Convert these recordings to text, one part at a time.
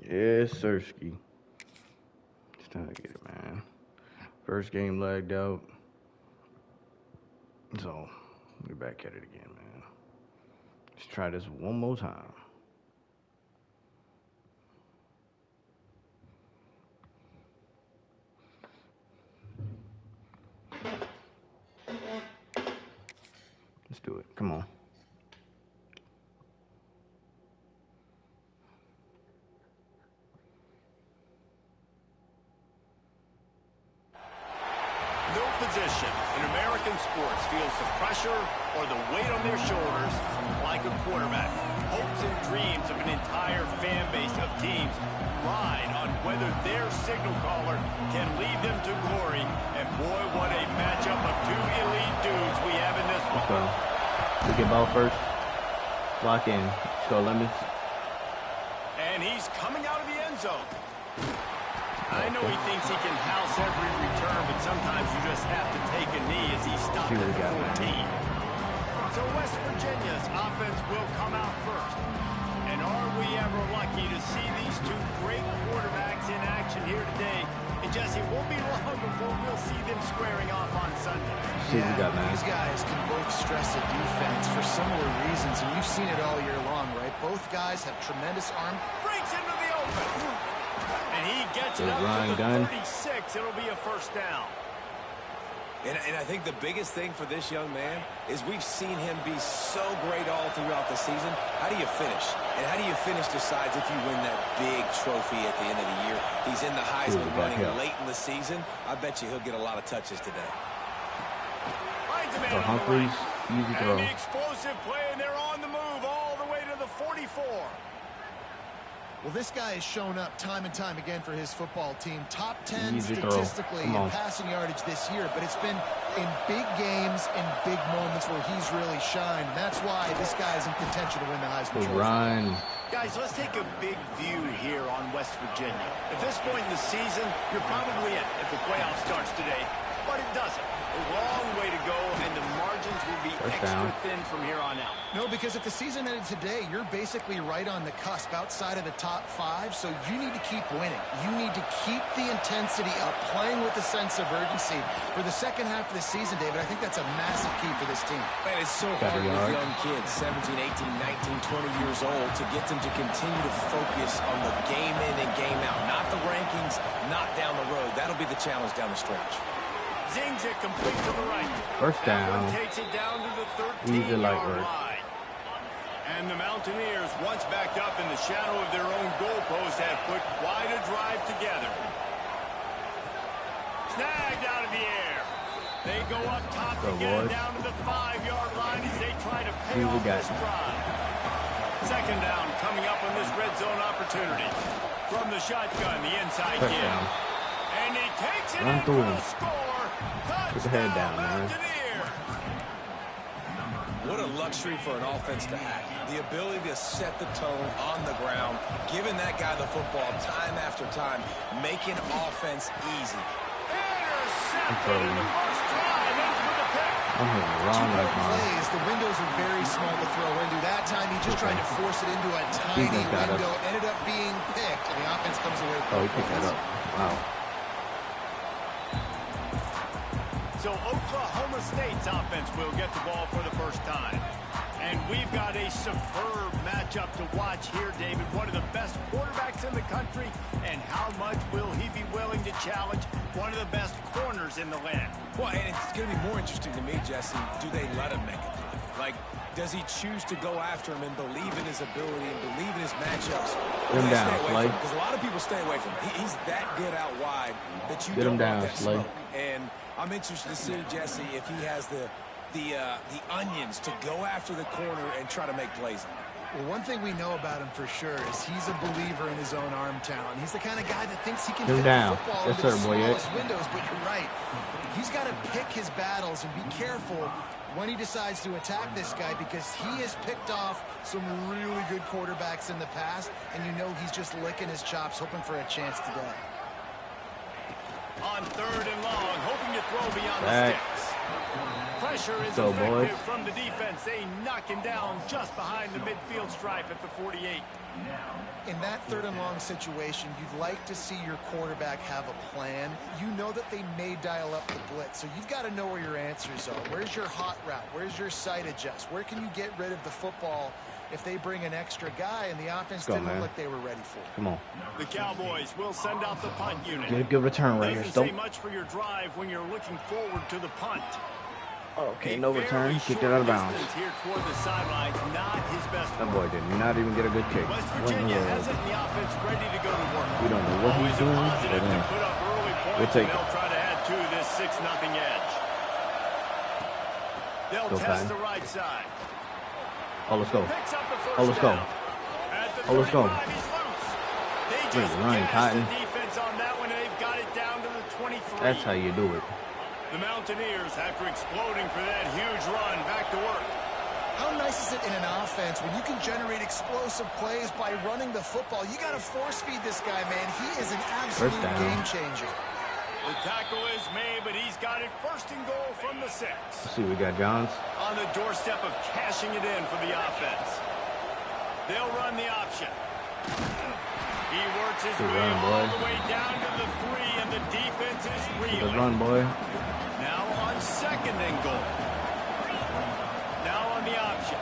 Yes, Sirski. It's time to get it, man. First game lagged out. So, we're back at it again, man. Let's try this one more time. Let's do it. Come on. No position in American sports feels the pressure or the weight on their shoulders like a quarterback. Hopes and dreams of an entire fan base of teams ride on whether their signal caller can lead them to glory. And boy, what a matchup of two elite dudes we have in this one. So, we get ball first. Lock in. Show limits. And he's coming out of the end zone. I know he thinks he can house every return, but sometimes you just have to take a knee as he stopped at the 14. So West Virginia's offense will come out first. And are we ever lucky to see these two great quarterbacks in action here today? And Jesse, it won't be long before we'll see them squaring off on Sunday. Yeah, these guys can both stress the defense for similar reasons, and you've seen it all year long, right? Both guys have tremendous arm. Breaks into the open. And he gets it up to the 36. It'll be a first down. And I think the biggest thing for this young man is we've seen him be so great all throughout the season. How do you finish? And how do you finish decides if you win that big trophy at the end of the year. He's in the Heisman running late in the season. I bet you he'll get a lot of touches today. So Humphreys, easy throw. And the explosive play, and they're on the move all the way to the 44. Well, this guy has shown up time and time again for his football team. Top 10 easy statistically in passing yardage this year, but it's been in big games and big moments where he's really shined. That's why this guy is in contention to win the Heisman Trophy. Run. Guys, let's take a big view here on West Virginia. At this point in the season, you're probably in if the playoff starts today, but it doesn't. A long way to go, and the margins will be extra thin from here on out. No, because if the season ended today, you're basically right on the cusp outside of the top 5, so you need to keep winning. You need to keep the intensity up, playing with a sense of urgency. For the second half of the season, David, I think that's a massive key for this team. Man, it's so hard with young kids, 17, 18, 19, 20 years old, to get them to continue to focus on the game in and game out. Not the rankings, not down the road. That'll be the challenge down the stretch. Zings it complete to the right. First down. Takes it down to the 13-yard line. And the Mountaineers, once backed up in the shadow of their own goalpost, have put quite a drive together. Snagged out of the air. They go up top to get it down to the 5-yard line as they try to pay off this drive. Second down coming up on this red zone opportunity. From the shotgun, the inside give. And he takes it in for a score. Put the head down, man. What a luxury for an offense to have. The ability to set the tone on the ground, giving that guy the football time after time, making offense easy. Intercepted in the first drive. Ends with a pick. I'm hitting the wrong plays. The windows are very small to throw into. That time he just tried to force it into a tiny window. Ended up being picked, and the offense comes away with he picked that up. Wow. So Oklahoma State's offense will get the ball for the first time. And we've got a superb matchup to watch here, David. One of the best quarterbacks in the country. And how much will he be willing to challenge one of the best corners in the land? Well, and it's going to be more interesting to me, Jesse, do they let him make a play? Like, does he choose to go after him and believe in his ability and believe in his matchups? Get him down, Slay. Because a lot of people stay away from him. He's that good out wide that you don't want that smoke. And I'm interested to see, Jesse, if he has the onions to go after the corner and try to make plays. Well, one thing we know about him for sure is he's a believer in his own arm talent. He's the kind of guy that thinks he can fit the football into the smallest windows, but you're right. He's got to pick his battles and be careful when he decides to attack this guy, because he has picked off some really good quarterbacks in the past, and you know he's just licking his chops, hoping for a chance today. On third and long, hoping to throw beyond the sticks. Pressure is effective from the defense. They knock him down just behind the midfield stripe at the 48. In that 3rd and long situation, you'd like to see your quarterback have a plan. You know that they may dial up the blitz, so you've got to know where your answers are. Where's your hot route? Where's your sight adjust? Where can you get rid of the football if they bring an extra guy and the offense didn't look like they were ready for? Come on. The Cowboys will send out the punt unit. Get a good return right here. Doesn't say much for your drive when you're looking forward to the punt. Okay, no return. Kicked it out of bounds. Here toward the sidelines, not his best that boy did not even get a good kick. West Virginia hasn't the offense ready to go to work. We don't know what he's doing, but we'll take it. They'll try to add to this 6-0 edge. They'll test the right side. Oh, let's go. Oh, let's go. Oh, let's go. They just Ryan Cotton. the defense on that one, and they've got it down to the 23. That's how you do it. The Mountaineers, after exploding for that huge run, back to work. How nice is it in an offense when you can generate explosive plays by running the football? You got to force feed this guy, man. He is an absolute game changer. The tackle is made, but he's got it 1st and goal from the 6. Let's see, we got Johns. On the doorstep of cashing it in for the offense. They'll run the option. He works his way all the way down to the 3, and the defense is reeling. Good run, boy. Now on 2nd and goal. Now on the option.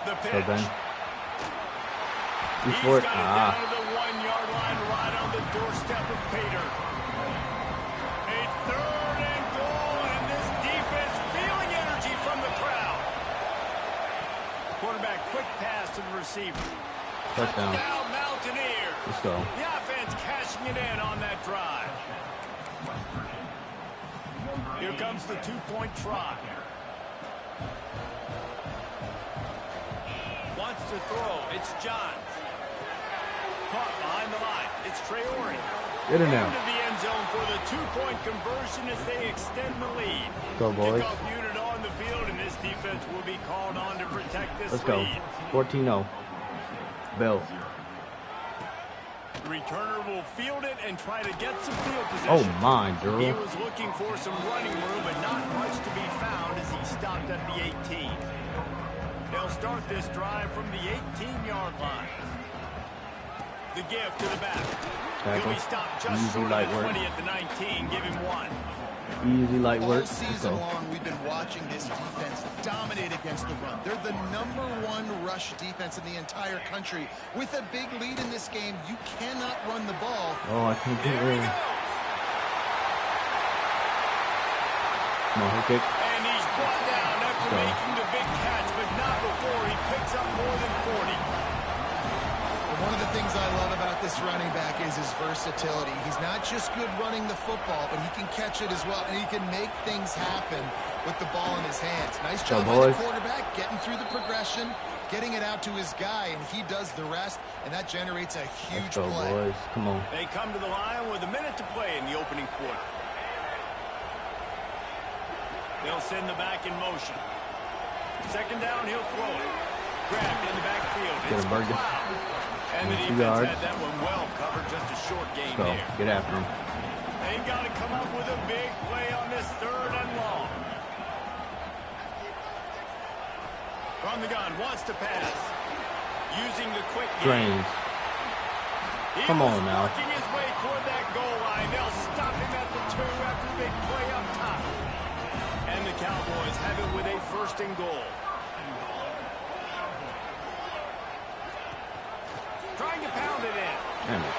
The pitch. He's got it down to the 1-yard line, right on the doorstep of Pater. A 3rd and goal, and this defense feeling energy from the crowd. Quarterback, quick pass to the receiver. Touchdown. Mountaineers. Let's go. The offense cashing it in on that drive. Here comes the 2-point try. Wants to throw. It's Johns. Caught behind the line. It's Traore. Get in there. Into the end zone for the 2-point conversion as they extend the lead. Go, boys. Kickoff unit on the field, and this defense will be called on to protect this lead. Let's go. 14-0. Bills. The returner will field it and try to get some field position. Oh, my, Drew. He was looking for some running room, but not much to be found as he stopped at the 18. They'll start this drive from the 18-yard line. The give to the back. He'll be stopped just short of the 20 at the 19. Give him 1. Easy light work. All season long, we've been watching this defense dominate against the run. They're the #1 rush defense in the entire country. With a big lead in this game, you cannot run the ball. Oh, I can't get rid of it. Come on, kick. And he's brought down after making the big catch, but not before he picks up more than 40. One of the things I love about this running back is his versatility. He's not just good running the football, but he can catch it as well, and he can make things happen with the ball in his hands. Nice job by the quarterback, getting through the progression, getting it out to his guy, and he does the rest, and that generates a huge play. Boys. Come on. They come to the line with a minute to play in the opening quarter. They'll send the back in motion. 2nd down, he'll throw it. Grabbed in the backfield. It's Cloud. And the defense had that one well covered, just a short game there. Get after him. They got to come up with a big play on this 3rd and long. From the gun, wants to pass. Using the quick game. Come on now. Working his way toward that goal line. They'll stop him at the 2 after a big play up top. And the Cowboys have it with a 1st and goal. Trying to pound it in. Damn it.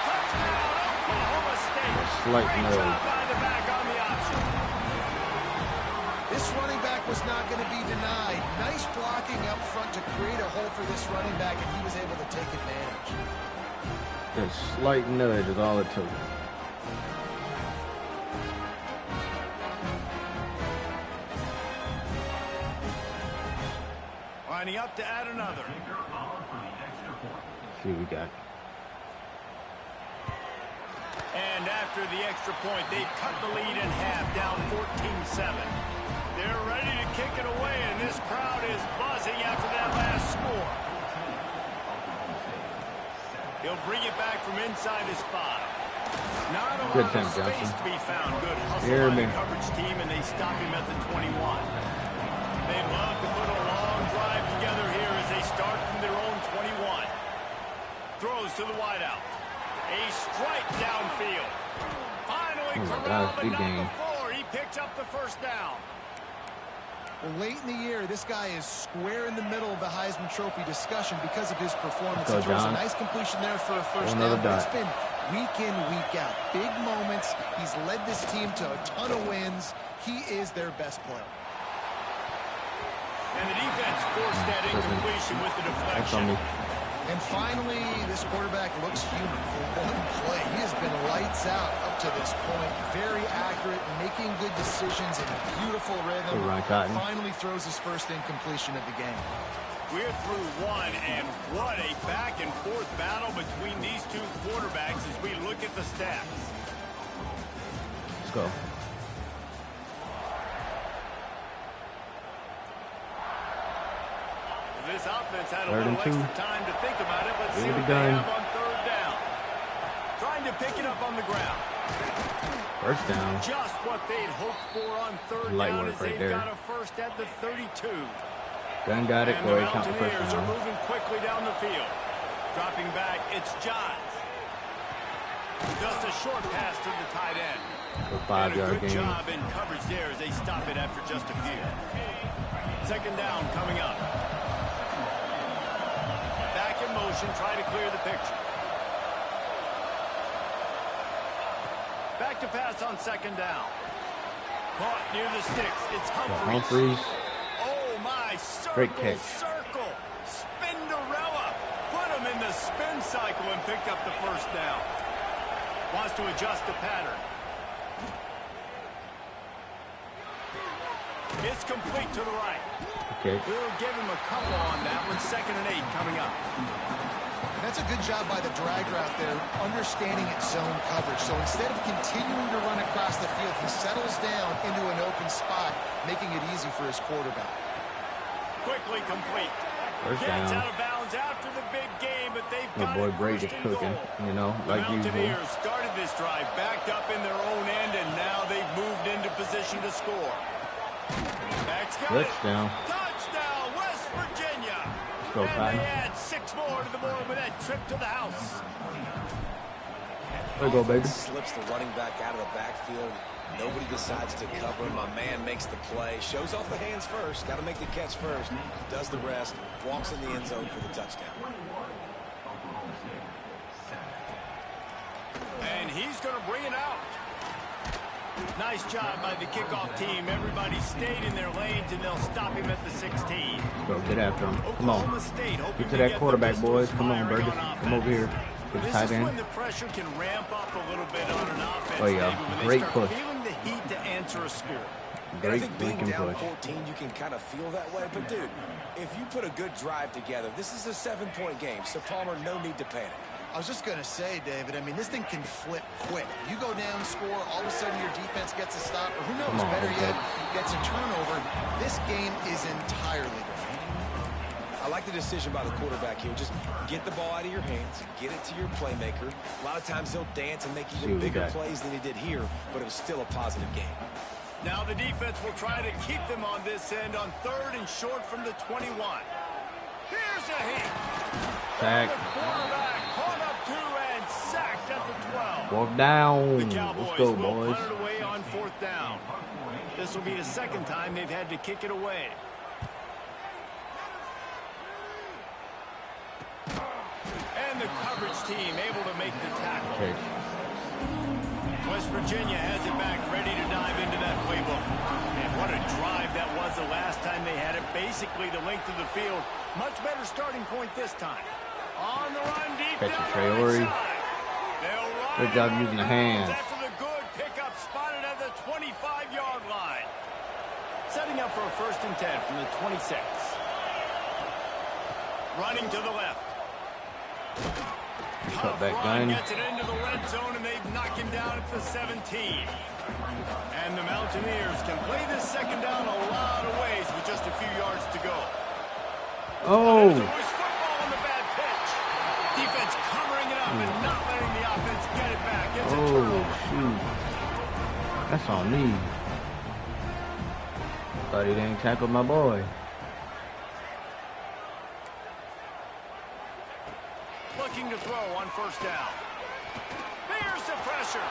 Touchdown, Oklahoma State. Slight Great nose. job by the back on the option. This running back was not going to be denied. Nice blocking up front to create a hole for this running back, and he was able to take advantage. Just slight nudge is all it took. Lining up to add another. See what we got. And after the extra point, they've cut the lead in half, down 14-7. They're ready to kick it away, and this crowd is buzzing after that last score. He'll bring it back from inside his 5. Good attempt, Johnson. To be found. Good hustle by the coverage team, and they stop him at the 21. They love to put a long drive together here as they start from their own 21. Throws to the wideout. A strike downfield. Finally corralled, but not before he picks up the first down. Well, late in the year, this guy is square in the middle of the Heisman Trophy discussion because of his performance. He throws a nice completion there for a first down, but it's been week in, week out. Big moments. He's led this team to a ton of wins. He is their best player. And the defense forced that incompletion with the deflection. And finally, this quarterback looks human for one play. He has been lights out up to this point. Very accurate, making good decisions in a beautiful rhythm. Finally throws his first incompletion of the game. We're through one, and what a back-and-forth battle between these two quarterbacks as we look at the stats. Let's go. This offense had a little extra time to think about it. Let's see what they have on third down. Trying to pick it up on the ground. First down. Just what they'd hoped for on third down as they've got a first at the 32. Gun got it. Go ahead, count the first Mountaineers down. are moving quickly down the field. Dropping back, it's Johns. Just a short pass to the tight end. A 5-yard Good gain. job in coverage there as they stop it after just a few. Second down coming up. Back in motion, try to clear the picture. Back to pass on second down. Caught near the sticks. It's Humphries. Oh my, circle. Spinderella. Put him in the spin cycle and picked up the first down. Wants to adjust the pattern. It's complete to the right. Okay. We'll give him a couple on that one. 2nd and 8 coming up. That's a good job by the drag route there, understanding its zone coverage. So instead of continuing to run across the field, he settles down into an open spot, making it easy for his quarterback. Quickly complete. First Gets down. out of bounds after the big game, but they've My got boy it Brady's first and cooking, goal. you know, like the usual. Mountaineers started this drive, backed up in their own end, and now they've moved into position to score. Touchdown. Touchdown, West Virginia. Go, and they add 6 more to the board with that trip to the house. There you go, baby. Slips the running back out of the backfield. Nobody decides to cover him. My man makes the play. Shows off the hands first. Got to make the catch first. Does the rest. Walks in the end zone for the touchdown. And he's going to bring it out. Nice job by the kickoff team. Everybody stayed in their lanes, and they'll stop him at the 16. Go, get after him. Come on. State, get to that quarterback, boys. Come on, Burgess. Come over here. Get this tight is end. when the pressure can ramp up a little bit on an offense. Oh, yeah. When Great they start push. feeling the heat to answer a score. I think being down 14, you can kind of feel that way. But, dude, if you put a good drive together, this is a 7-point game. So, Palmer, no need to panic. I was just going to say, David, I mean, this thing can flip quick. You go down, score, all of a sudden your defense gets a stop, or who knows, better yet, gets a turnover. This game is entirely different. I like the decision by the quarterback here. Just get the ball out of your hands, get it to your playmaker. A lot of times he'll dance and make even bigger plays than he did here, but it was still a positive game. Now the defense will try to keep them on this end on 3rd and short from the 21. Here's a hit. Sack. The quarterback caught up 2 and sacked at the 12. Walk down. The Cowboys Let's go, will boys. punt it away on 4th down. This will be the 2nd time they've had to kick it away. And the coverage team able to make the tackle. Okay. West Virginia has it back, ready to dive into that playbook. And what a drive that was the last time they had it. Basically the length of the field. Much better starting point this time. On the run deep down the right side. Good job using the hands. After the good pickup spotted at the 25-yard line. Setting up for a 1st and 10 from the 26. Running to the left. Cut back gun. Gets it into the red zone, and they've knocked him down at the 17. And the Mountaineers can play this 2nd down a lot of ways with just a few yards to go. Oh! Football on the bad pitch. Defense covering it up and not letting the offense get it back. It's a Oh, turnover. shoot. That's on me. Thought he didn't tackle my boy. Looking to throw on first down. Here's the pressure.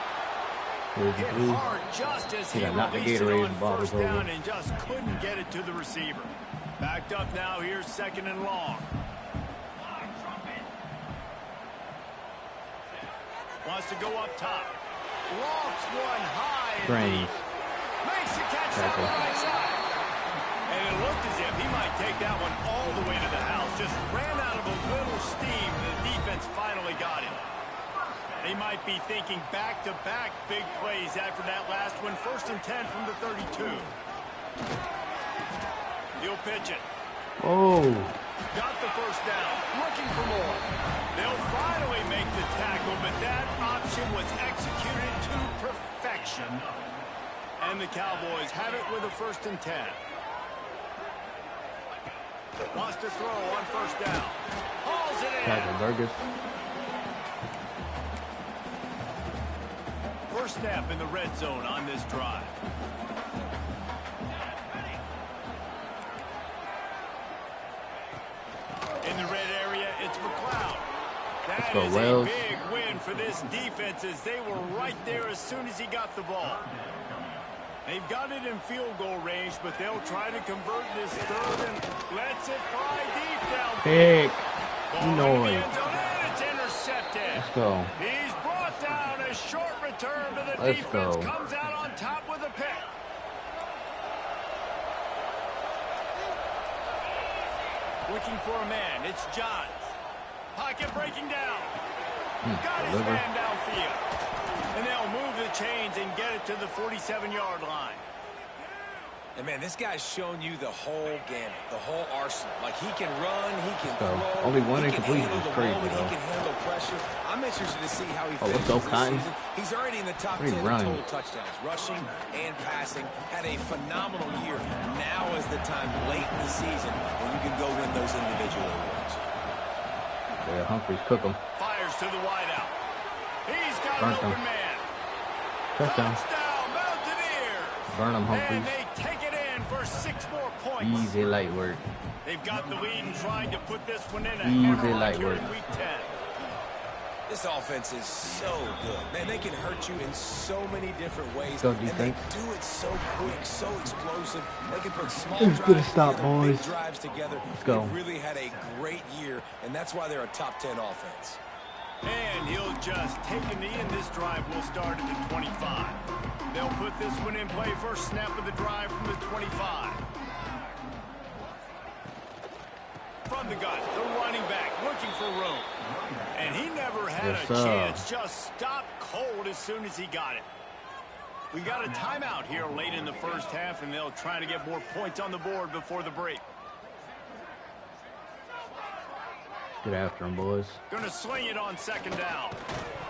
Here's the Hit blue. hard just as he got knocked the released it Gatorade on and ball was first down over. and just couldn't get it to the receiver. Backed up now. Here's second and long. Wants to go up top. Lofts one high and Brains. deep. Makes the catch down the right side. And it looked as if he might take that one all the way to the house. Just ran out of a little steam. The defense finally got him. They might be thinking back-to-back big plays after that last one. 1st and 10 from the 32. He'll pitch it. Oh. Got the first down. Looking for more. They'll finally make the tackle, but that option was executed to perfection. And the Cowboys have it with a 1st and 10. Wants to throw on first down. Hauls it in. Tackle Burgess. First snap in the red zone on this drive. In the red area, it's McLeod. That is a big win for this defense as they were right there as soon as he got the ball. They've got it in field goal range, but they'll try to convert this third and lets it fly deep down. Pick. Ball No into way. the end zone, and it's intercepted. Let's go. He's brought down. A short return to the Let's defense. go. Comes out on top with a pick. Looking for a man. It's Johns. Pocket breaking down. Got his deliver. man downfield. And they'll move the chains and get it to the 47-yard line. And, man, this guy's shown you the whole gamut, the whole arsenal. Like, he can run, he can So, throw. only one he can incompletion handle is the crazy, moment, though. He can handle pressure. I'm interested to see how he Oh, let's finishes go, this Cotton. season. He's already in the top What 10 are you in running? total touchdowns, rushing and passing. Had a phenomenal year. Now is the time late in the season when you can go win those individual awards. Yeah, Humphreys cook him. Fires to the wideout. He's got Burnt an him. open man. Touchdown. Touchdown, Mountaineers. Burn him, And Humphreys. they take it in for 6 more points. Easy light work. They've got the lead and trying to put this one in a Easy hammerlock light here work. in week 10. This offense is so good. Man, they can hurt you in so many different ways. Go and they defense. do it so quick, so explosive. They can put small It's drives gonna stop, together, big boys. drives together. Let's go. They've really had a great year, and that's why they're a top 10 offense. And he'll just take a knee, and this drive will start at the 25. They'll put this one in play. First snap of the drive from the 25. From the gun, the running back looking for room. And he never had Yes, a sir. chance. Just stopped cold as soon as he got it. We got a timeout here late in the first half, and they'll try to get more points on the board before the break. Get after him, boys. Gonna sling it on second down.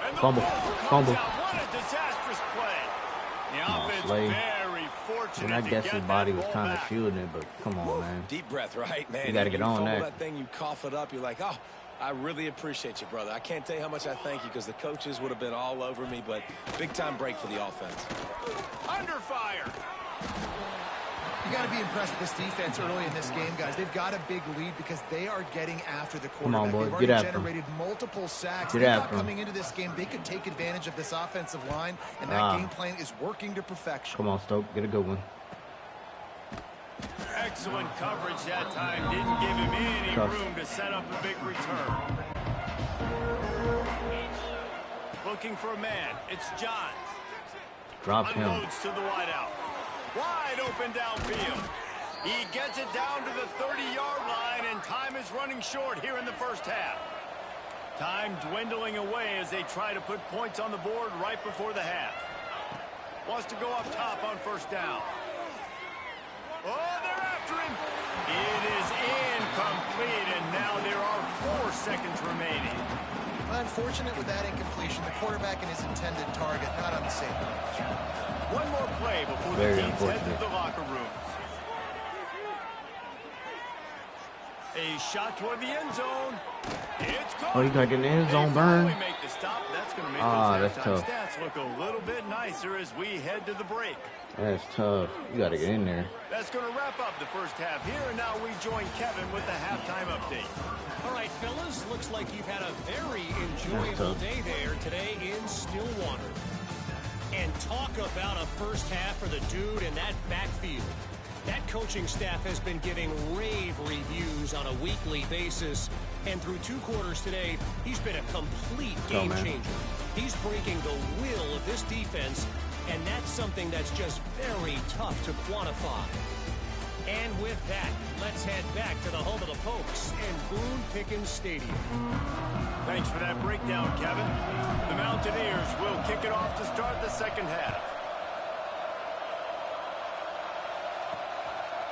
And the Fumble. ball comes Fumble. out. What a disastrous play. The offense Slay. very fortunate And I to guess get his body that was ball kind of back. shielding it, but come on, man. Deep breath, right, man? You gotta get on fumble that. thing, you cough it up. You're like, oh, I really appreciate you, brother. I can't tell you how much I thank you because the coaches would have been all over me, but big-time break for the offense. Under fire. You got to be impressed with this defense early in this game, guys. They've got a big lead because they are getting after the Come on, quarterback. boys. They've already Get after 'em. generated multiple sacks. Get They thought after 'em. coming into this game, they could take advantage of this offensive line, and that game plan is working to perfection. Come on, Stoke. Get a good one. Excellent coverage that time. Didn't give him any Tough. room to set up a big return. Looking for a man. It's Johns. Drop him. Unloads to the wideout. Wide open downfield. He gets it down to the 30-yard line, and time is running short here in the first half. Time dwindling away as they try to put points on the board right before the half. Wants to go up top on first down. Oh, they're after him. It is incomplete, and now there are 4 seconds remaining. Unfortunate with that incompletion. The quarterback and his intended target not on the same page. One more play before Very the teams head unfortunate. to the locker rooms. A shot toward the end zone. It's caught. Oh, you gotta get in the end zone, They Burn. finally make the stop. That's That's going to make those halftime tough. stats look a little bit nicer as we head to the break. That's tough. You got to get in there. That's going to wrap up the first half here, and now we join Kevin with the halftime update. All right, fellas, looks like you've had a very enjoyable day there today in Stillwater. And talk about a first half for the dude in that backfield. That coaching staff has been giving rave reviews on a weekly basis. And through 2 quarters today, he's been a complete game changer. He's breaking the will of this defense, and that's something that's just very tough to quantify. And with that, let's head back to the home of the Pokes and Boone Pickens Stadium. Thanks for that breakdown, Kevin. The Mountaineers will kick it off to start the second half.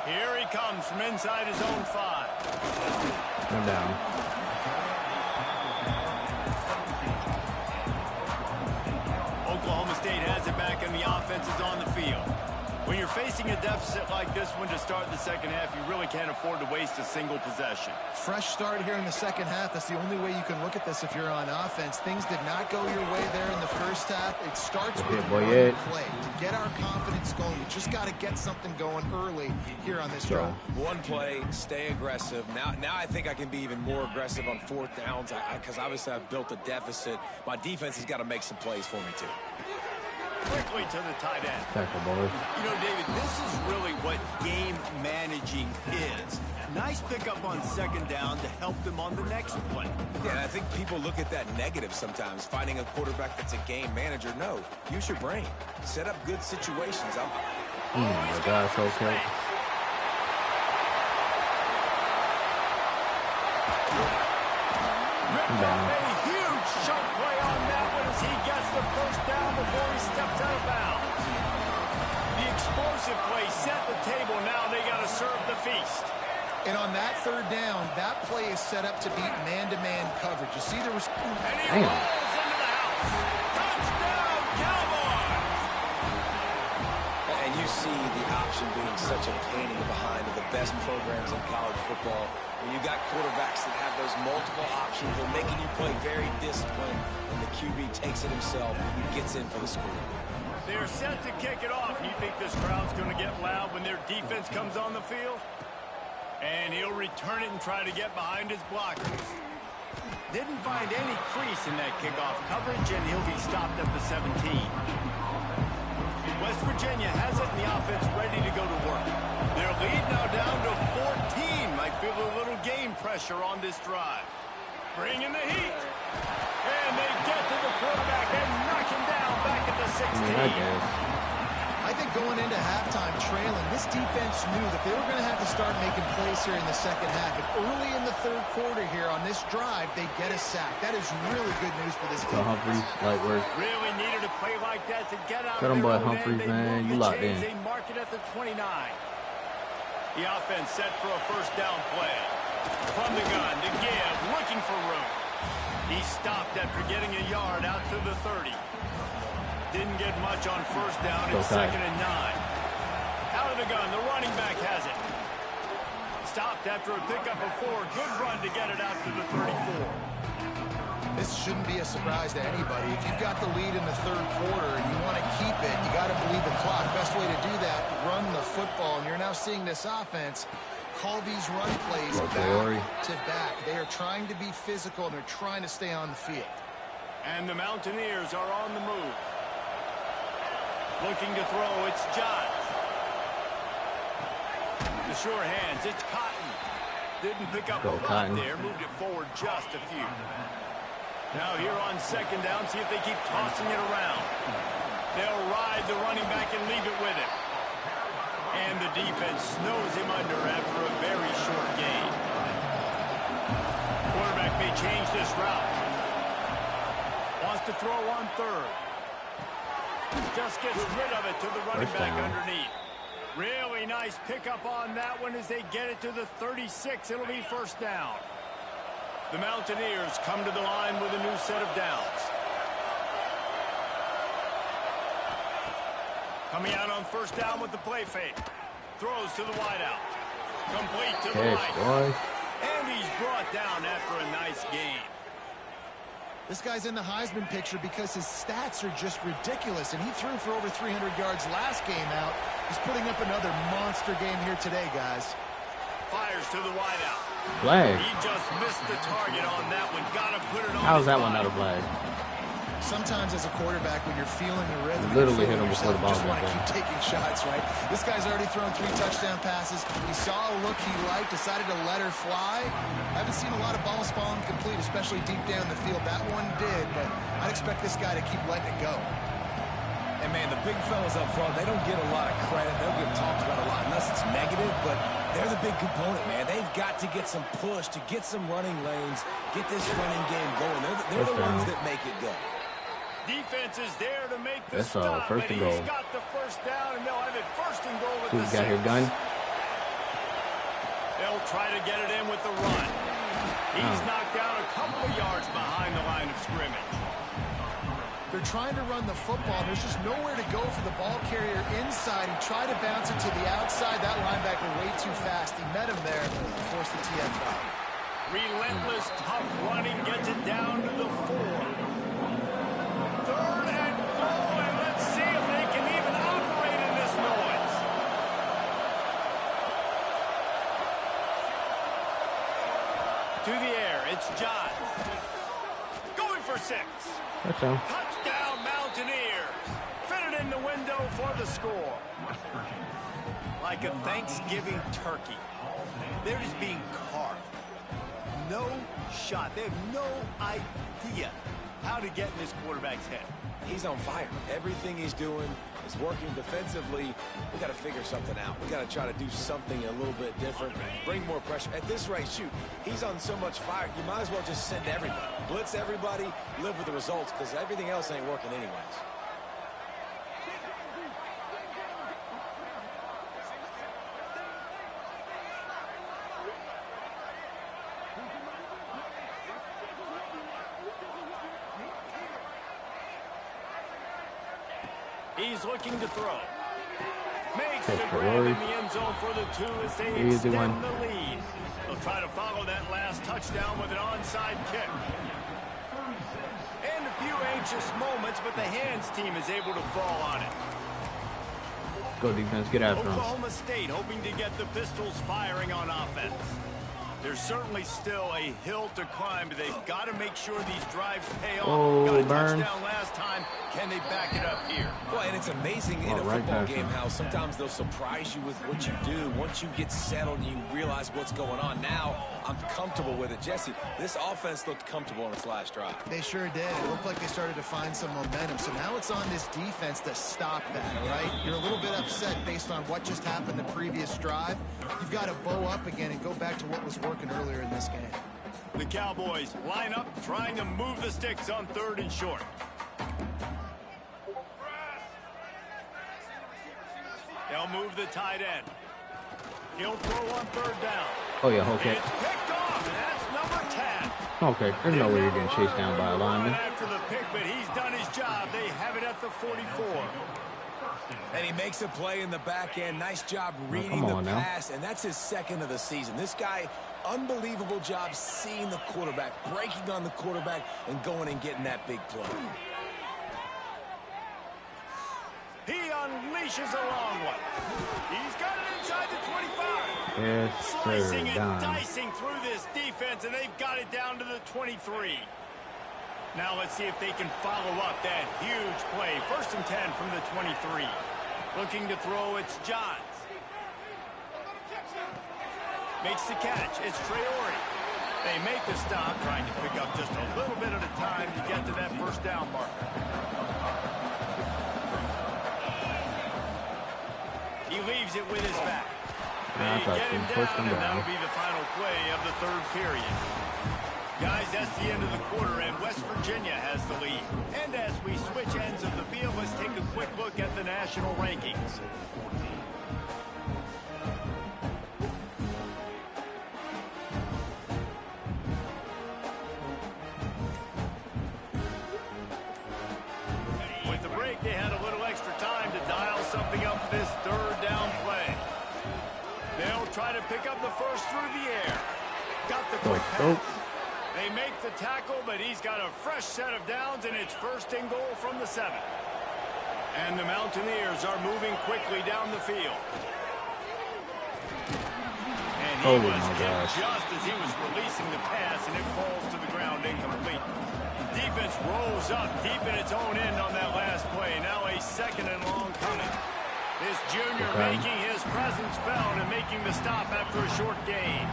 Here he comes from inside his own 5. I'm down. Oklahoma State has it back, and the offense is on the field. When you're facing a deficit like this one to start the second half, you really can't afford to waste a single possession. Fresh start here in the second half. That's the only way you can look at this if you're on offense. Things did not go your way there in the first half. It starts with one play. To get our confidence going, we just got to get something going early here on this drive. One play, stay aggressive. Now I think I can be even more aggressive on 4th downs because obviously I've built a deficit. My defense has got to make some plays for me, too. Quickly to the tight end. Tackle, boy. You know, David, this is really what game managing is. Nice pickup on 2nd down to help them on the next play. Yeah, and I think people look at that negative sometimes, finding a quarterback that's a game manager. No, use your brain. Set up good situations. My God, so close. Ripped off a huge chunk play on that one as he gets the first down before he steps out of bounds. The explosive play set the table. Now they got to serve the feast. And on that 3rd down, that play is set up to beat man-to-man coverage. You see there was... And he rolls into the house. Touchdown, Cowboys! And you see the option being such a pain in the behind of the best programs in college football. When you got quarterbacks that have those multiple options, they're making you play very disciplined, and the QB takes it himself and gets in for the score. They're set to kick it off. You think this crowd's going to get loud when their defense comes on the field? And he'll return it and try to get behind his blockers. Didn't find any crease in that kickoff coverage, and he'll be stopped at the 17. West Virginia has it, and the offense ready to go to work. Their lead now down to 14. Might feel a little game pressure on this drive. Bring in the heat. And they get to the quarterback and knock him down back at the 16. I think going into halftime trailing, this defense knew that they were going to have to start making plays here in the second half. And early in the 3rd quarter here on this drive, they get a sack. That is really good news for this team. Humphreys, light work. Really needed a play like that to get out Cut of him, boy, their own Humphreys, end. man. You locked in. They mark it at the 29. The offense set for a first down play. From the gun to give, looking for room. He stopped after getting a yard out to the 30. Didn't get much on first down. It's 2nd and 9. Out of the gun, the running back has it. Stopped after a pickup of 4. Good run to get it out to the 34. This shouldn't be a surprise to anybody. If you've got the lead in the 3rd quarter and you want to keep it, you got to believe the clock. Best way to do that, run the football. And you're now seeing this offense call these run plays back to back. They are trying to be physical, and they're trying to stay on the field. And the Mountaineers are on the move. Looking to throw, it's Johns. The sure hands, it's Cotton. Didn't pick up a lot there, moved it forward just a few. Now here on 2nd down, see if they keep tossing it around. They'll ride the running back and leave it with him. And the defense snows him under after a very short gain. Quarterback may change this route. Wants to throw on 3rd. Just gets rid of it to the running back underneath. Really nice pickup on that one as they get it to the 36. It'll be first down. The Mountaineers come to the line with a new set of downs. Coming out on first down with the play fake. Throws to the wideout. Complete to the right. And he's brought down after a nice gain. This guy's in the Heisman picture because his stats are just ridiculous, and he threw for over 300 yards last game out. He's putting up another monster game here today, guys. Fires to the wideout. Flag. He just missed the target on that one. Gotta put it on. How's that one not a flag? Sometimes as a quarterback, when you're feeling the rhythm, literally hit him before the ball just want to got keep taking shots, right? This guy's already thrown 3 touchdown passes. He saw a look he liked, decided to let her fly. I haven't seen a lot of balls falling complete, especially deep down the field. That one did, but I'd expect this guy to keep letting it go. And, man, the big fellas up front, they don't get a lot of credit. They'll get talked about a lot unless it's negative, but they're the big component, man. They've got to get some push, to get some running lanes, get this running game going. They're the ones that make it go. Defense is there to make the That's stop, first and goal. He's got the first down, and they'll have it first and goal at Who's the got his gun? They'll try to get it in with the run. He's knocked down a couple of yards behind the line of scrimmage. They're trying to run the football. There's just nowhere to go for the ball carrier inside. He tried to bounce it to the outside. That linebacker way too fast. He met him there and forced the TFL. Relentless, tough running gets it down to the 4. Third and goal, and let's see if they can even operate in this noise. To the air, it's John. Going for 6. Touchdown, Mountaineers. Fit it in the window for the score. Like a Thanksgiving turkey. They're just being carved. No shot. They have no idea how to get in this quarterback's head. He's on fire. Everything he's doing is working defensively. We got to figure something out. We got to try to do something a little bit different. Bring more pressure. At this rate, shoot, he's on so much fire, you might as well just send everybody. Blitz everybody, live with the results, because everything else ain't working anyways. He's looking to throw. Makes the grab in the end zone for the 2 as they extend the lead. They'll try to follow that last touchdown with an onside kick. And a few anxious moments, but the hands team is able to fall on it. Go defense, get after him. Oklahoma State hoping to get the Pistols firing on offense. There's certainly still a hill to climb, but they've got to make sure these drives pay off. Oh, got a burn. touchdown last time. Can they back it up here? Well, and it's amazing in a football game how sometimes they'll surprise you with what you do. Once you get settled and you realize what's going on, now I'm comfortable with it. Jesse, this offense looked comfortable on its last drive. They sure did. It looked like they started to find some momentum. So now it's on this defense to stop that, all right? You're a little bit upset based on what just happened the previous drive. You've got to bow up again and go back to what was working earlier in this game. The Cowboys line up, trying to move the sticks on 3rd and short. They'll move the tight end. He'll throw on 3rd down. Oh, yeah, okay. It's picked off, and that's number 10. Okay, there's no way you're getting chased down by a lineman. After the pick, but he's done his job. They have it at the 44. And he makes a play in the back end. Nice job reading the pass, and that's his 2nd of the season. This guy, unbelievable job seeing the quarterback, breaking on the quarterback, and going and getting that big play. He unleashes a long one. He's got it inside the 25. Yes, Slicing sir. and dicing through this defense, and they've got it down to the 23. Now let's see if they can follow up that huge play. 1st and 10 from the 23. Looking to throw, it's Johns. Makes the catch, it's Traore. They make the stop, trying to pick up just a little bit at a time to get to that 1st down marker. He leaves it with his back. They get him down, and that'll be the final play of the 3rd period. Guys, that's the end of the quarter, and West Virginia has the lead. And as we switch ends of the field, let's take a quick look at the national rankings. With the break, they had a little extra time to dial something up for this 3rd down play. They'll try to pick up the first through the air. Got the quick pass. They make the tackle, but he's got a fresh set of downs, and it's 1st and goal from the 7. And the Mountaineers are moving quickly down the field. And he was hit just as he was releasing the pass, and it falls to the ground incomplete. Defense rolls up deep in its own end on that last play. Now a 2nd and long coming. This junior making his presence felt and making the stop after a short gain.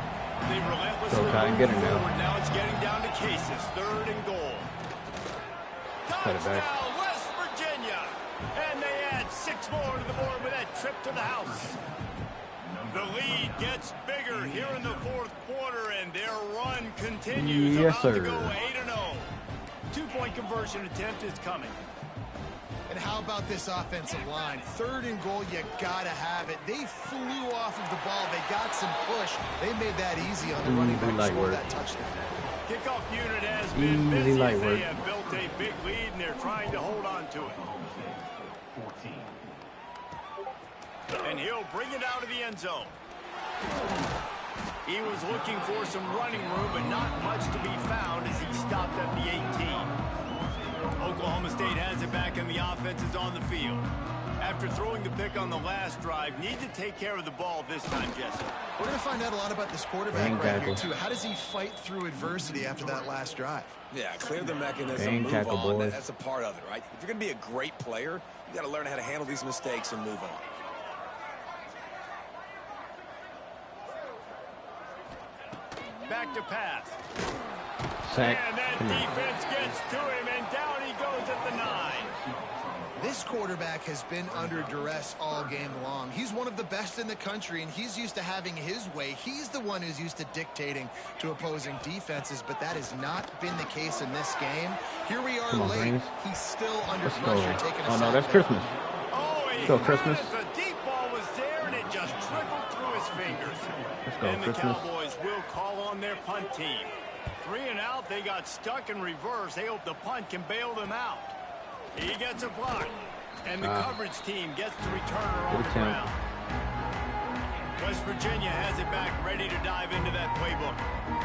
They relentlessly move forward. Now it's getting down to cases. 3rd and goal. Touchdown, West Virginia. And they add 6 more to the board with that trip to the house. The lead gets bigger here in the 4th quarter, and their run continues. Yes, sir. To go 8-0. 2-point conversion attempt is coming. And how about this offensive line? 3rd and goal, you gotta have it. They flew off of the ball. They got some push. They made that easy on the running back to score that touchdown. Kickoff unit has been busy as they have built a big lead, and they're trying to hold on to it. And he'll bring it out of the end zone. He was looking for some running room, but not much to be found as he stopped at the 18. Oklahoma State has it back, and the offense is on the field. After throwing the pick on the last drive, need to take care of the ball this time, Jesse. We're going to find out a lot about this quarterback right here, too. How does he fight through adversity after that last drive? Yeah, clear the mechanism, move on. That's a part of it, right? If you're going to be a great player, you got to learn how to handle these mistakes and move on. Back to pass. Sack. And that defense gets to him, and down he goes at the 9. This quarterback has been under duress all game long. He's one of the best in the country, and he's used to having his way. He's the one who's used to dictating to opposing defenses, but that has not been the case in this game. Here we are late. He's still under pressure. Taking a oh, no, that's Christmas. Oh, Let's go, Christmas. The deep ball was there, and it just trickled through his fingers. Let's go, and the Christmas. Cowboys will call on their punt team. 3 and out, they got stuck in reverse. They hope the punt can bail them out. He gets a block, and the coverage team gets the returner on the ground. West Virginia has it back, ready to dive into that playbook.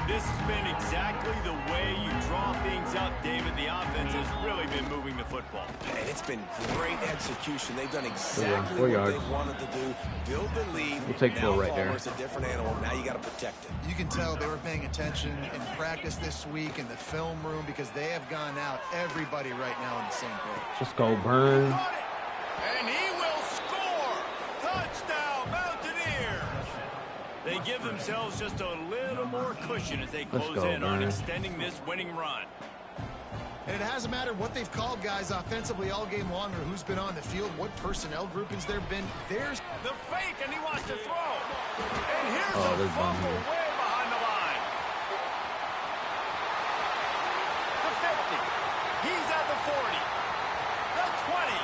This has been exactly the way you draw things up, David. The offense has really been moving the football. And it's been great execution. They've done exactly what they wanted to do. Build the lead. We'll take 4 right there. It's a different animal. Now you got to protect it. You can tell they were paying attention in practice this week in the film room because they have gone out, everybody right now on the same page. Just go, Burn. And he will score. Touchdown, Mountaineers. They give themselves just a little more cushion as they close in on extending this winning run. And it hasn't mattered what they've called guys offensively all game long or who's been on the field, what personnel groupings there have been. There's the fake, and he wants to throw. And here's a fumble way behind the line. The 50. He's at the 40. The 20.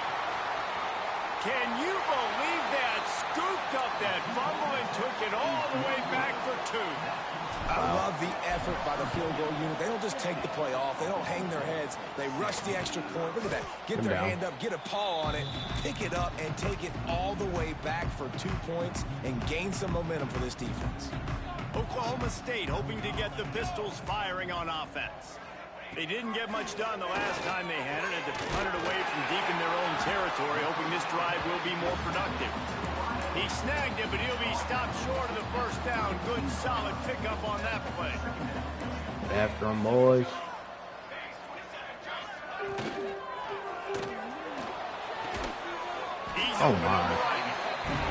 Can you believe that? Scooped up that fumble and took it all the way back for 2. I love the effort by the field goal unit. They don't just take the play off. They don't hang their heads. They rush the extra point. Look at that. Get their hand up, get a paw on it, pick it up, and take it all the way back for 2 points and gain some momentum for this defense. Oklahoma State hoping to get the Pistols firing on offense. They didn't get much done the last time they had it. Had to punt it away from deep in their own territory, hoping this drive will be more productive. He snagged it, but he'll be stopped short of the first down. Good, solid pickup on that play. After them, boys. Oh, my.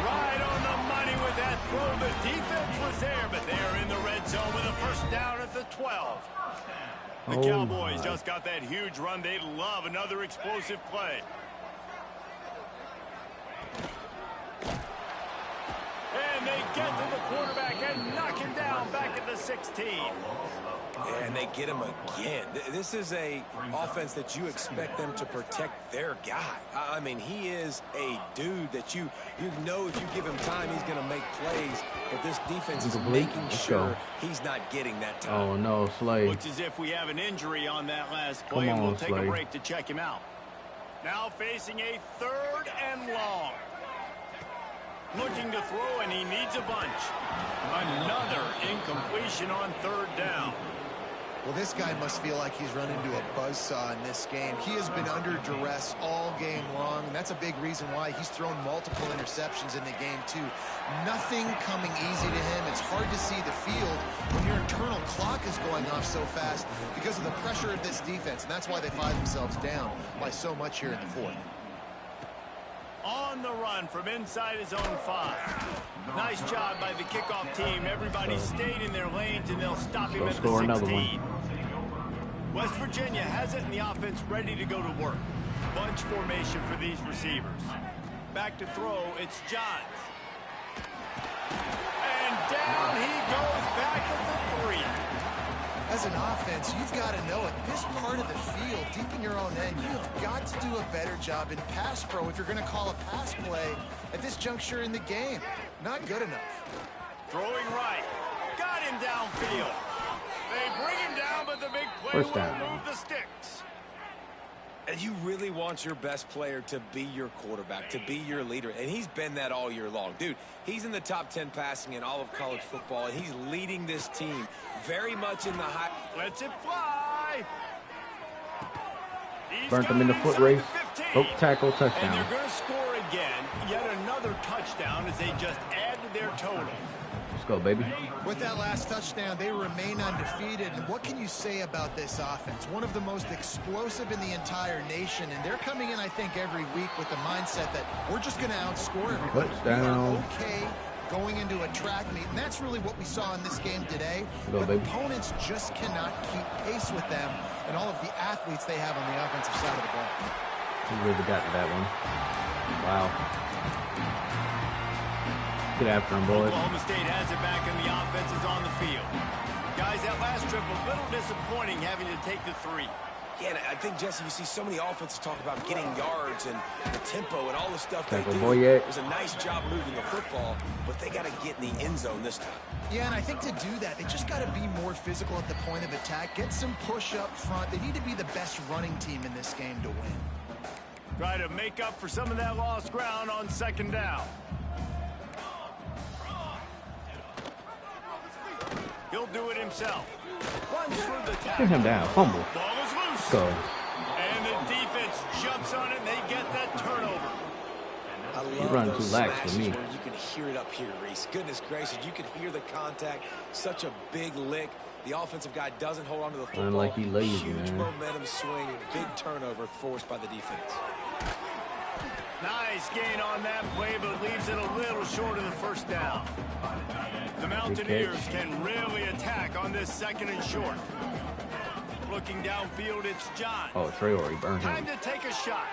Right on the money with that throw. The defense was there, but they are in the red zone with a first down at the 12. The Cowboys just got that huge run. They love another explosive play. And they get to the quarterback and knock him down back at the 16. And they get him again. This is a offense that you expect them to protect their guy. I mean, he is a dude that you know if you give him time, he's going to make plays. But this defense is making sure he's not getting that time. Oh, no, Slade. Looks as if we have an injury on that last play, and we'll take a break to check him out. Now facing a 3rd and long. Looking to throw, and he needs a bunch. Another incompletion on 3rd down. Well, this guy must feel like he's run into a buzzsaw in this game. He has been under duress all game long, and that's a big reason why he's thrown multiple interceptions in the game, too. Nothing coming easy to him. It's hard to see the field when your internal clock is going off so fast because of the pressure of this defense, and that's why they find themselves down by so much here in the fourth. On the run from inside his own 5. Nice job by the kickoff team. Everybody stayed in their lanes, and they'll stop him at the 16. West Virginia has it in the offense ready to go to work. Bunch formation for these receivers. Back to throw, it's Johns. And down he goes back at the 3. As an offense, you've got to know at this part of the field, deep in your own end, you've got to do a better job in pass pro if you're going to call a pass play at this juncture in the game. Not good enough. Throwing right. Got him downfield. They bring him down, but the big play First down. will move the sticks. And you really want your best player to be your quarterback, to be your leader. And he's been that all year long. Dude, he's in the top 10 passing in all of college football, and he's leading this team very much in the high. Lets it fly. Burnt them in the foot race. Hook tackle, And touchdown. they're going to score again. Yet another touchdown as they just add to their total. Let's go, baby. With that last touchdown, they remain undefeated. And what can you say about this offense? One of the most explosive in the entire nation. And they're coming in, I think, every week with the mindset that we're just going to outscore everybody. Touchdown. We are okay going into a track meet. And that's really what we saw in this game today. Go, but baby. opponents just cannot keep pace with them and all of the athletes they have on the offensive side of the ball. He really got to that one. Wow. Get after him, boys. Oklahoma State has it back, and the offense is on the field. Guys, that last trip a little disappointing having to take the 3. Yeah, and I think, Jesse, you see so many offenses talk about getting yards and the tempo and all the stuff they Tackle do. Boyette. It was a nice job moving the football, but they got to get in the end zone this time. Yeah, and I think to do that, they just got to be more physical at the point of attack, get some push up front. They need to be the best running team in this game to win. Try to make up for some of that lost ground on 2nd down. He'll do it himself. Runs through the tackle. Get him down. Fumble. Ball is loose. Go. And the defense jumps on it, and they get that turnover. I You love run those too lax smashes for me. where you can hear it up here, Reese. Goodness gracious, you can hear the contact. Such a big lick. The offensive guy doesn't hold on to the football. Run like he lazy, Huge man. momentum swing. Big turnover forced by the defense. Nice gain on that play, but leaves it a little short of the 1st down. The Mountaineers can really attack on this 2nd and short. Looking downfield, it's John. Oh, Trey already burned Time him. to take a shot.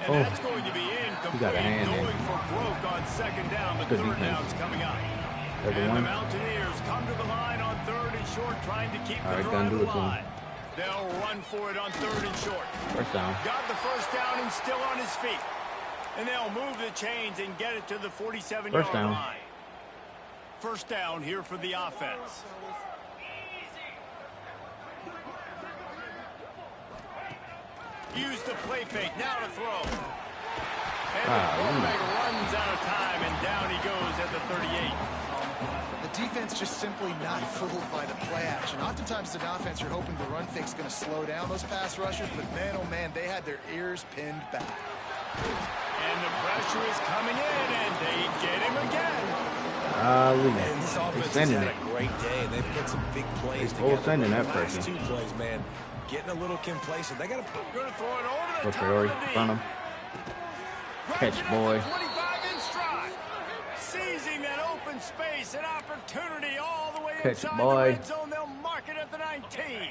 And that's going to be He got a incomplete. hand in. Going for broke on 2nd down, but Good 3rd defense. down's coming up. There's And the one. Mountaineers come to the line on 3rd and short, trying to keep All the right, gonna drive do it to him. alive. They'll run for it on 3rd and short. First down. Got the 1st down and still on his feet. And they'll move the chains and get it to the 47-yard First down. line. 1st down here for the offense. Use the play fake. Now to throw. And the quarterback runs out of time, and down he goes at the 38. The defense just simply not fooled by the play action. Oftentimes, as an offense, you're hoping the run fake's going to slow down those pass rushers, but man, oh man, they had their ears pinned back. And the pressure is coming in, and they get him again. Man, this offense has sending had it. a great day. They've put some big plays They full together. sending The that last pressure. 2 plays, man, getting a little complacent. They got to Going to throw it over the Go, top Priori. of the knee. Front him. Catch, boy. 25 in stride. Seizing that open space and opportunity all the way Catch, inside boy. the red zone. They'll mark it at the 19.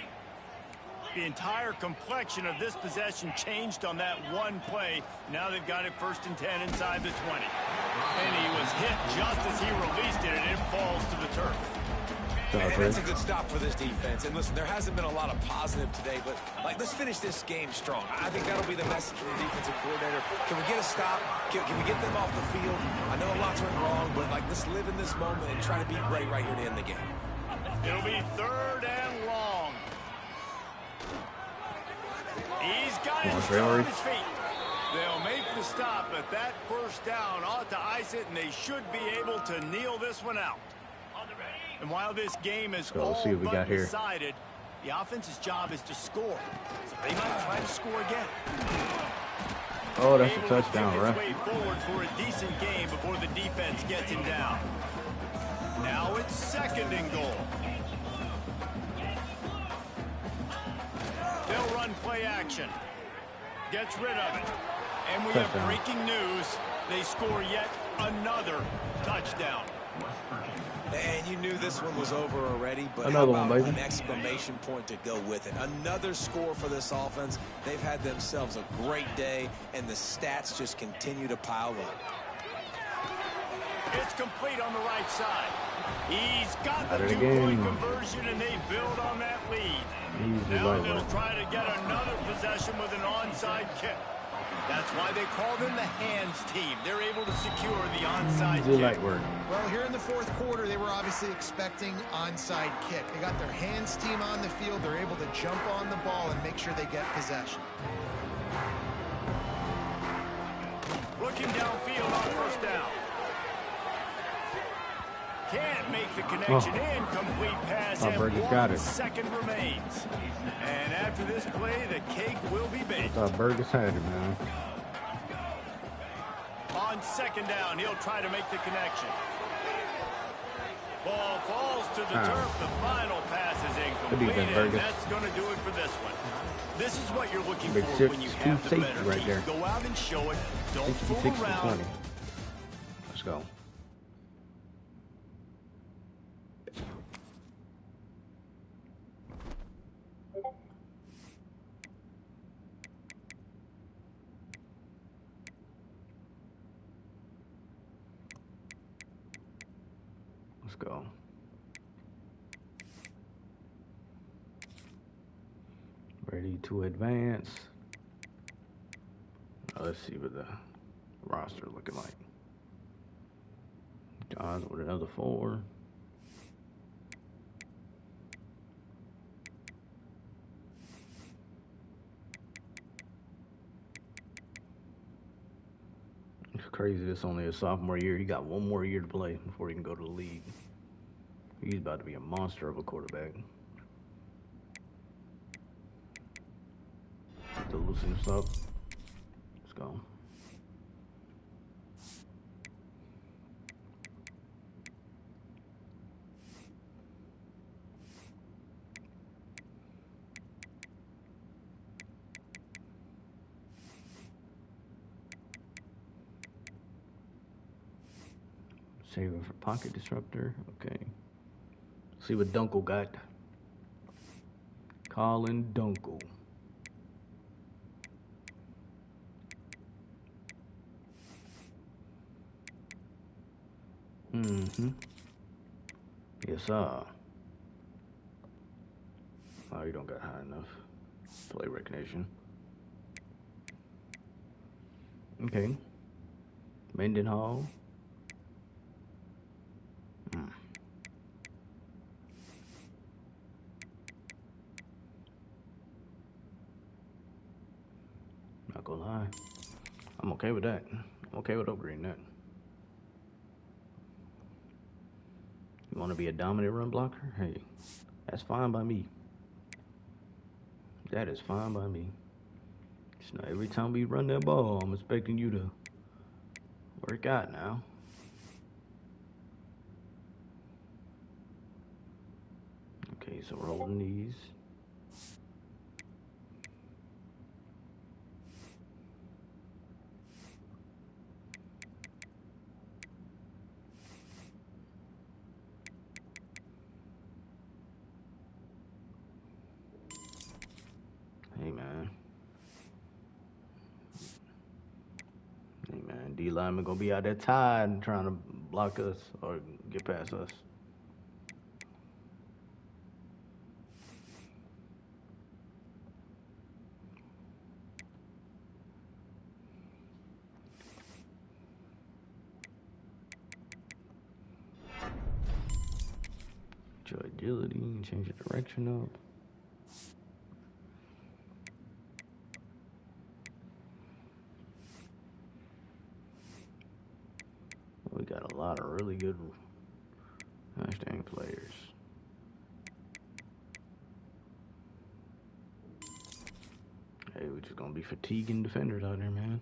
The entire complexion of this possession changed on that one play. Now they've got it 1st and 10 inside the 20. And he was hit just as he released it, and it falls to the turf. And that's a good stop for this defense. And listen, there hasn't been a lot of positive today, but let's finish this game strong. I think that'll be the message from the defensive coordinator. Can we get a stop? Can we get them off the field? I know a lot's went wrong, but let's live in this moment and try to be great right here to end the game. It'll be 3rd and long. He's got it still on his feet. They'll make the stop, but that 1st down ought to ice it, and they should be able to kneel this one out. And while this game is So all see what we but got here. decided, the offense's job is to score. So they might try to score again. Oh, that's a Able touchdown, to right? kick his way forward for a decent game before the defense gets him down. Now it's 2nd and goal. They'll run play action. Gets rid of it. And we have breaking news. They score yet another touchdown. And you knew this one was over already, but Another how one, about baby. an exclamation point to go with it? Another score for this offense. They've had themselves a great day, and the stats just continue to pile up. It's complete on the right side. He's got the Got it 2-point again. conversion, and they build on that lead. Easy Now light they'll work. try to get another possession with an onside kick. That's why they call them the hands team. They're able to secure the onside Easy kick. light work. Well, here in the 4th quarter, they were obviously expecting onside kick. They got their hands team on the field. They're able to jump on the ball and make sure they get possession. Looking downfield on 1st down. Can't make the connection. Incomplete pass. And Burgess got 1 it. second remains. And after this play, the cake will be baked. Thought Burgess had it, man. On 2nd down, he'll try to make the connection. Ball falls to the turf. The final pass is incomplete, and that's going to do it for this one. This is what you're looking Big for when you 62 have the safety better right team. there. Go out and show it. Don't 66 fool to around. 20. Let's go. Let's go. Ready to advance. Now let's see what the roster looking like. Johns with another 4. It's crazy. It's only a sophomore year. He got 1 more year to play before he can go to the league. He's about to be a monster of a quarterback. To loosen this up. Let's go. Saving for pocket disruptor. Okay. See what Dunkel got. Colin Dunkel. Yes, sir. Oh, you don't got high enough play recognition. Okay. Mendenhall. Not gonna lie. I'm okay with that. I'm okay with upgrading that. You want to be a dominant run blocker? Hey, that's fine by me. That is fine by me. It's not every time we run that ball, I'm expecting you to work out now. Okay, so we're holding these. Hey, man. Hey, man. D lineman gonna be out there tired and trying to block us or get past us. Your agility, change the direction up. We got a lot of really good hashtag players. Hey, we're just gonna be fatiguing defenders out there, man.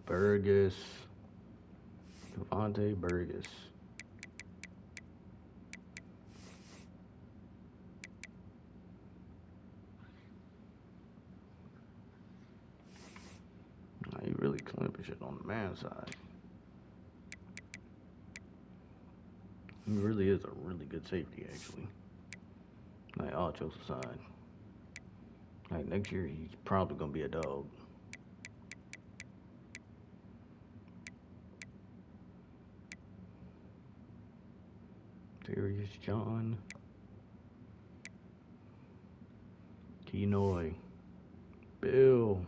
Burgess. Devontae Burgess. He really clipping shit on the man's side. He really is a really good safety, actually. Like, all jokes aside. Like, next year, he's probably going to be a dog. Darius John. Kenoy. Bill.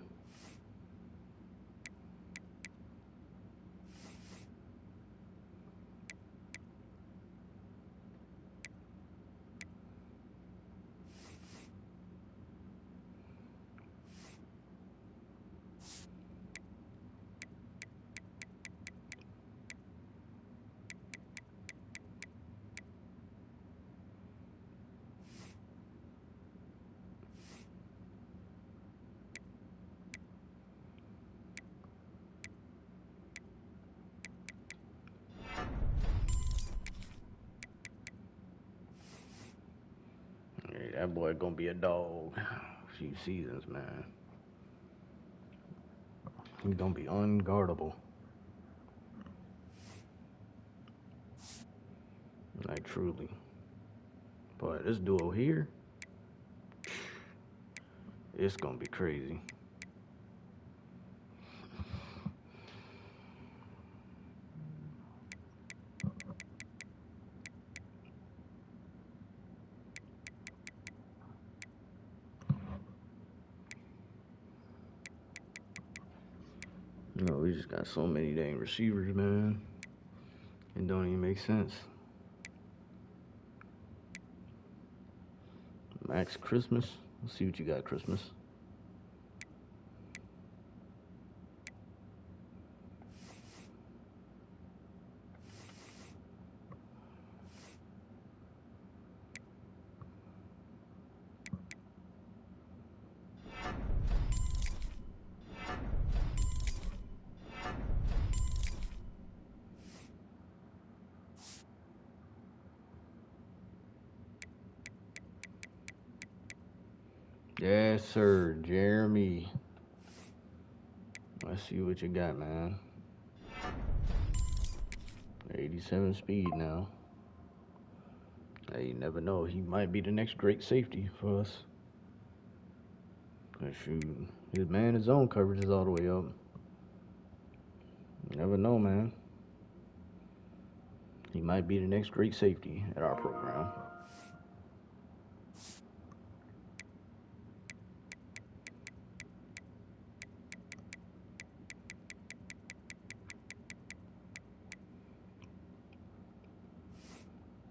Hey, that boy gonna be a dog. A few seasons, man. He's gonna be unguardable. Like, truly. But this duo here, it's gonna be crazy. You know, we just got so many dang receivers, man. It don't even make sense. Max Christmas. Let's see what you got, Christmas. Yes, sir, Jeremy. Let's see what you got, man. 87 speed now. Hey, you never know. He might be the next great safety for us. Shoot, his man, his zone coverage is all the way up. You never know, man. He might be the next great safety at our program.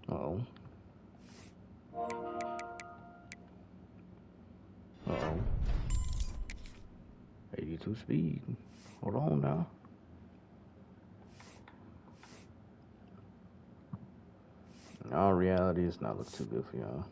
Uh-oh. Uh-oh. 82 speed. Hold on now. In all reality, it's not looking too good for y'all.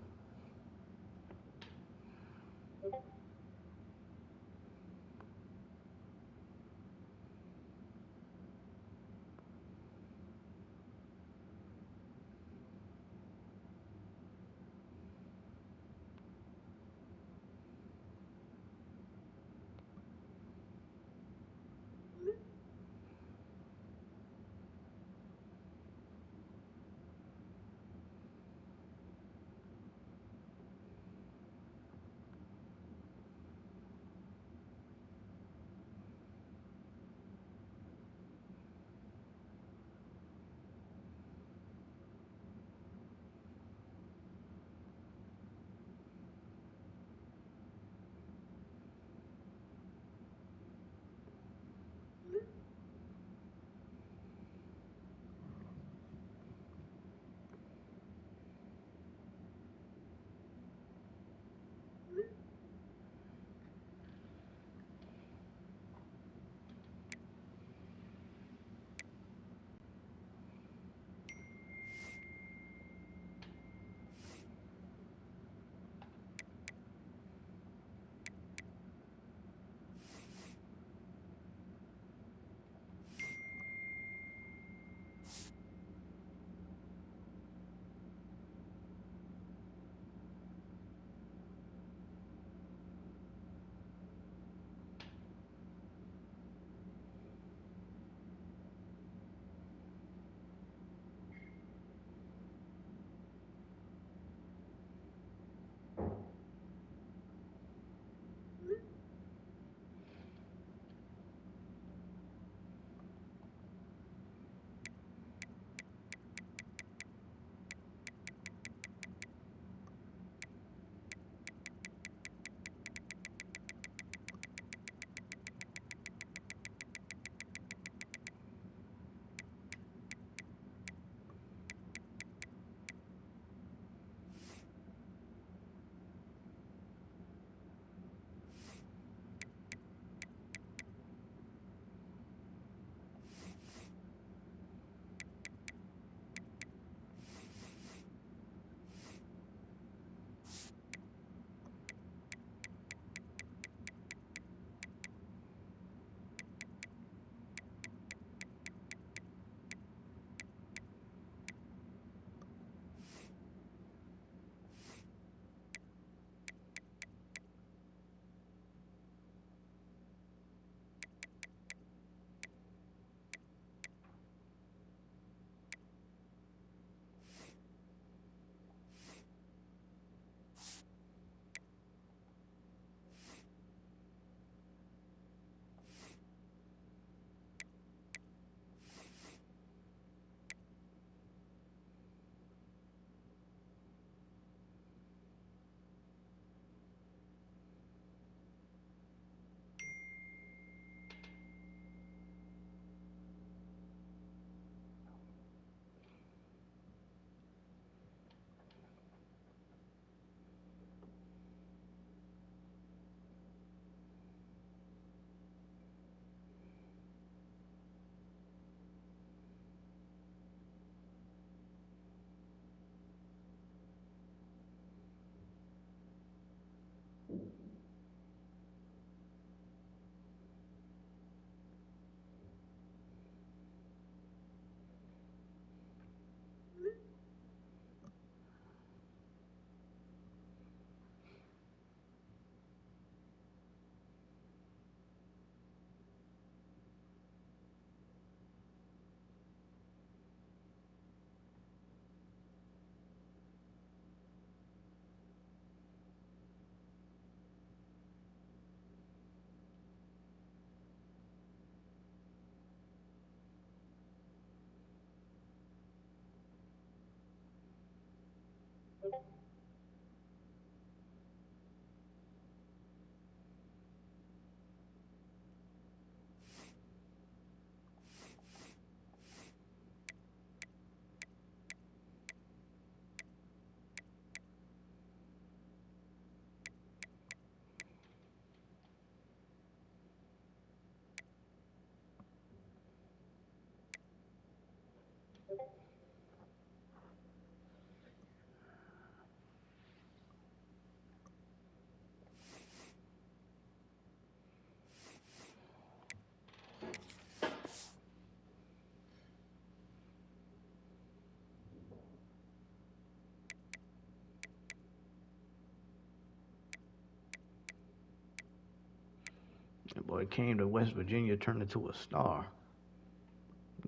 That boy came to West Virginia, turned into a star.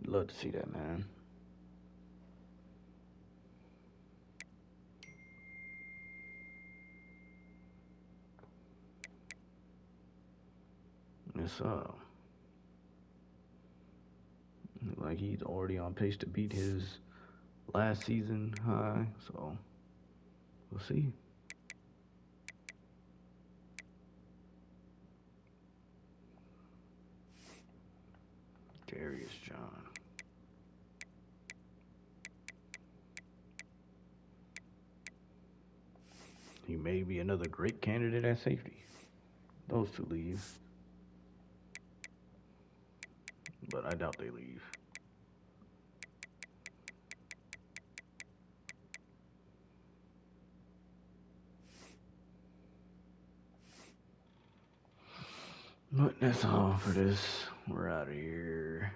Love to see that, man. It's like he's already on pace to beat his last season high, so we'll see. Darius John. He may be another great candidate at safety. Those two leave. But I doubt they leave. But that's all for this. We're out of here.